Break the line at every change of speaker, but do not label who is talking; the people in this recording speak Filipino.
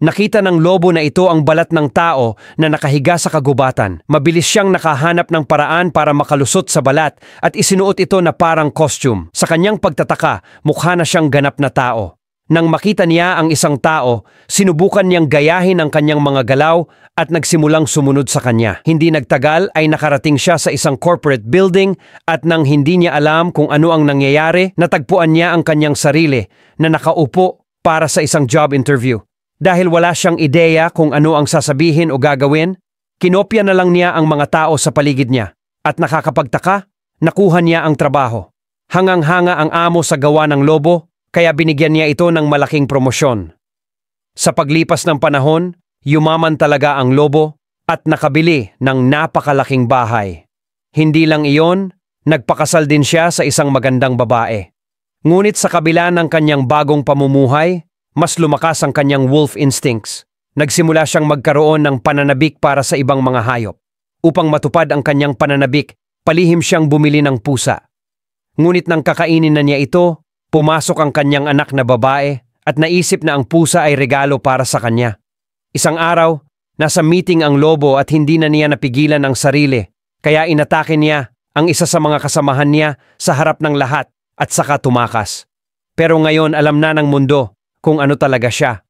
Nakita ng lobo na ito ang balat ng tao na nakahiga sa kagubatan. Mabilis siyang nakahanap ng paraan para makalusot sa balat at isinuot ito na parang costume. Sa kanyang pagtataka, mukha na siyang ganap na tao. Nang makita niya ang isang tao, sinubukan niyang gayahin ang kanyang mga galaw at nagsimulang sumunod sa kanya. Hindi nagtagal ay nakarating siya sa isang corporate building at nang hindi niya alam kung ano ang nangyayari, natagpuan niya ang kanyang sarili na nakaupo para sa isang job interview. Dahil wala siyang ideya kung ano ang sasabihin o gagawin, kinopya na lang niya ang mga tao sa paligid niya. At nakakapagtaka, nakuha niya ang trabaho. Hangang-hanga ang amo sa gawa ng lobo, kaya binigyan niya ito ng malaking promosyon. Sa paglipas ng panahon, yumaman talaga ang lobo at nakabili ng napakalaking bahay. Hindi lang iyon, nagpakasal din siya sa isang magandang babae. Ngunit sa kabila ng kanyang bagong pamumuhay, mas lumakas ang kanyang wolf instincts. Nagsimula siyang magkaroon ng pananabik para sa ibang mga hayop. Upang matupad ang kanyang pananabik, palihim siyang bumili ng pusa. Ngunit nang kakainin na niya ito, pumasok ang kanyang anak na babae at naisip na ang pusa ay regalo para sa kanya. Isang araw, nasa meeting ang lobo at hindi na niya napigilan ang sarili, kaya inatake niya ang isa sa mga kasamahan niya sa harap ng lahat at saka tumakas. Pero ngayon alam na ng mundo kung ano talaga siya.